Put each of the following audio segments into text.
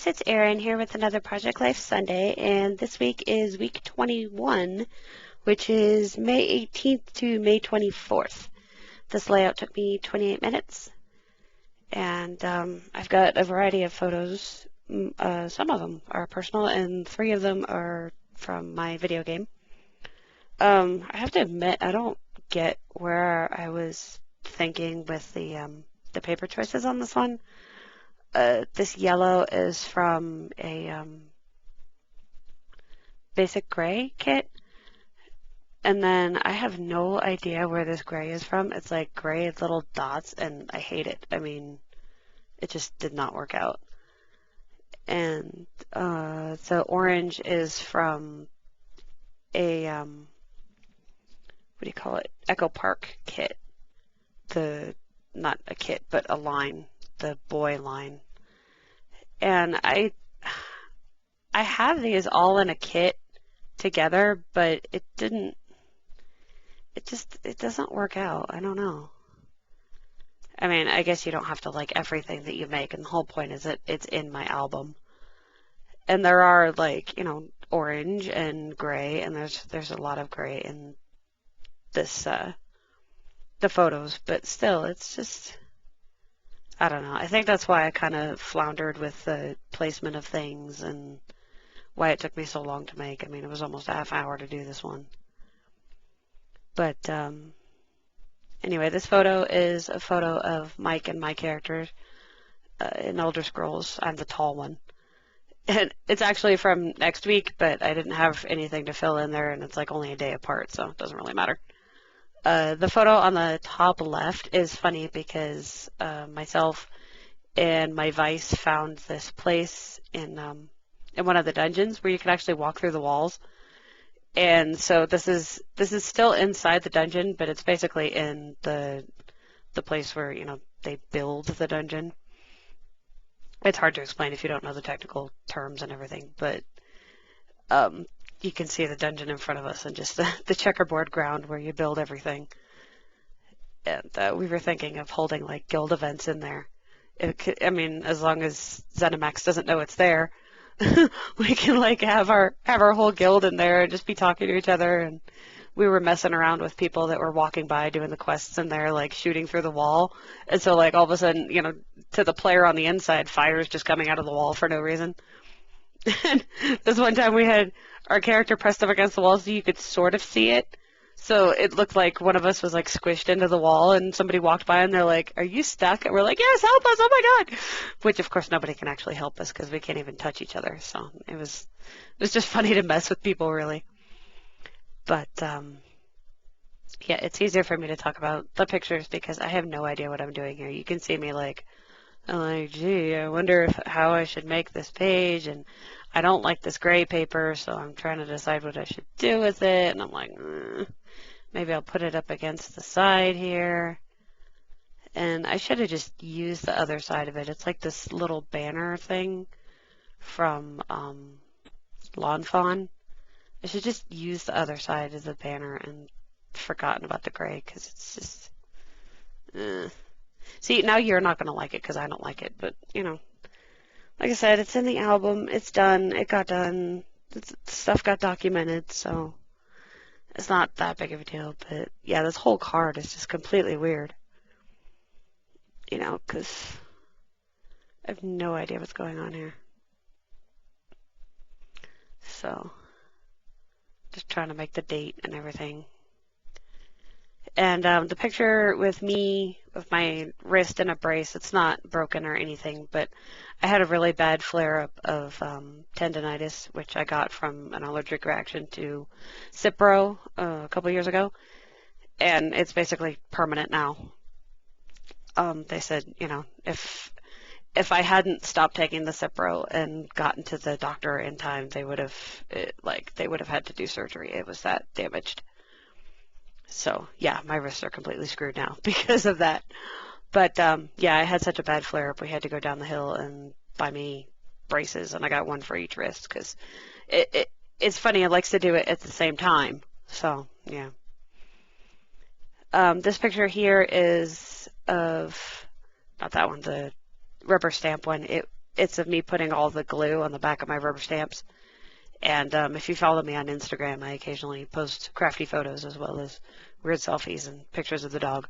it's Erin here with another Project Life Sunday, and this week is week 21, which is May 18th to May 24th. This layout took me 28 minutes, and I've got a variety of photos. Some of them are personal, and 3 of them are from my video game. I have to admit, I don't get where I was thinking with the paper choices on this one. This yellow is from a basic gray kit, and then I have no idea where this gray is from. It's like gray little dots, and I hate it. I mean, it just did not work out. And so orange is from a what do you call it? Echo Park kit. Not a kit, but a line, the boy line. And I have these all in a kit together, but it doesn't work out. I don't know. I mean, I guess you don't have to like everything that you make, and the whole point is that it's in my album. And there are like, orange and gray, and there's a lot of gray in this the photos, but still, it's just, I don't know. I think that's why I kind of floundered with the placement of things and why it took me so long to make. I mean, it was almost a half hour to do this one. But anyway, this photo is a photo of Mike and my characters in Elder Scrolls. I'm the tall one. And it's actually from next week, but I didn't have anything to fill in there, and it's like only a day apart, so it doesn't really matter. The photo on the top left is funny because myself and my Vice found this place in one of the dungeons where you can actually walk through the walls. And so this is still inside the dungeon, but it's basically in the place where, they build the dungeon. It's hard to explain if you don't know the technical terms and everything, but you can see the dungeon in front of us and just the checkerboard ground where you build everything. And we were thinking of holding like guild events in there. I mean, as long as ZeniMax doesn't know it's there, we can like have our whole guild in there and just be talking to each other. And we were messing around with people that were walking by doing the quests in there, like shooting through the wall. And so like all of a sudden, to the player on the inside, fire's just coming out of the wall for no reason. And this one time we had our character pressed up against the wall so you could sort of see it. So it looked like one of us was like squished into the wall, and somebody walked by and they're like, "Are you stuck?" And we're like, "Yes, help us, oh my God." Which of course nobody can actually help us because we can't even touch each other. So it was just funny to mess with people, really. But yeah, it's easier for me to talk about the pictures because I have no idea what I'm doing here. You can see me like, I'm like, gee, I wonder how I should make this page, and I don't like this gray paper, so I'm trying to decide what I should do with it, and I'm like, maybe I'll put it up against the side here, and I should have just used the other side of it. It's like this little banner thing from Lawn Fawn. I should just use the other side as a banner and forgotten about the gray, because it's just, See, now you're not going to like it because I don't like it, but, like I said, it's in the album, it's done, it got done, stuff got documented, so it's not that big of a deal. But yeah, this whole card is just completely weird, because I have no idea what's going on here. So, just trying to make the date and everything. And the picture with me, with my wrist in a brace, it's not broken or anything, but I had a really bad flare-up of tendonitis, which I got from an allergic reaction to Cipro a couple years ago, and it's basically permanent now. They said, if I hadn't stopped taking the Cipro and gotten to the doctor in time, they would have had to do surgery. It was that damaged. So, yeah, my wrists are completely screwed now because of that. But, yeah, I had such a bad flare-up, we had to go down the hill and buy me braces, and I got one for each wrist because it's funny, it likes to do it at the same time. So, yeah. This picture here is of, not that one, the rubber stamp one. it's of me putting all the glue on the back of my rubber stamps. And if you follow me on Instagram, I occasionally post crafty photos as well as weird selfies and pictures of the dog.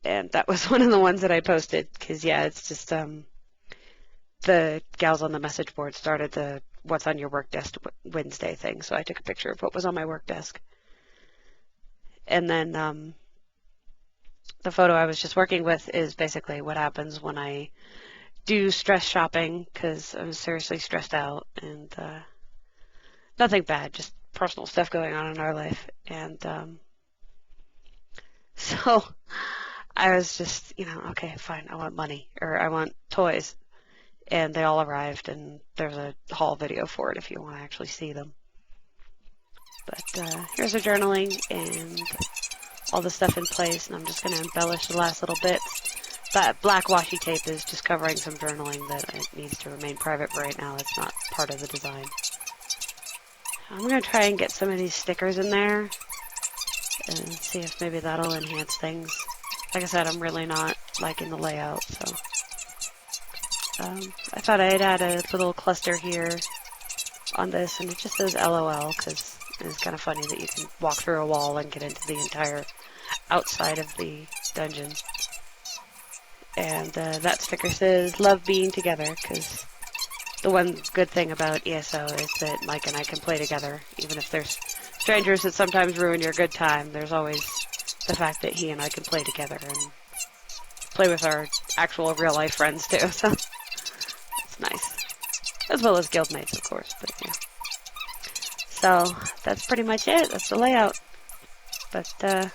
And that was one of the ones that I posted because, yeah, it's just the gals on the message board started the What's on Your Work Desk Wednesday thing, so I took a picture of what was on my work desk. And then the photo I was just working with is basically what happens when I do stress shopping because I'm seriously stressed out and nothing bad, just personal stuff going on in our life. And so I was just, okay, fine, I want money or I want toys. And they all arrived, and there's a haul video for it if you want to actually see them. But here's the journaling and all the stuff in place, and I'm just going to embellish the last little bits. That black washi tape is just covering some journaling that it needs to remain private for right now. It's not part of the design. I'm going to try and get some of these stickers in there and see if maybe that'll enhance things. Like I said, I'm really not liking the layout, so I thought I'd add a little cluster here on this, and it just says LOL because it's kind of funny that you can walk through a wall and get into the entire outside of the dungeon. And that sticker says love being together because the one good thing about ESO is that Mike and I can play together. Even if there's strangers that sometimes ruin your good time, there's always the fact that he and I can play together and play with our actual real-life friends too, so it's nice. As well as guildmates, of course, but yeah. So that's pretty much it. That's the layout. But I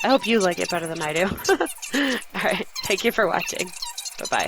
hope you like it better than I do. Alright, thank you for watching. Bye-bye.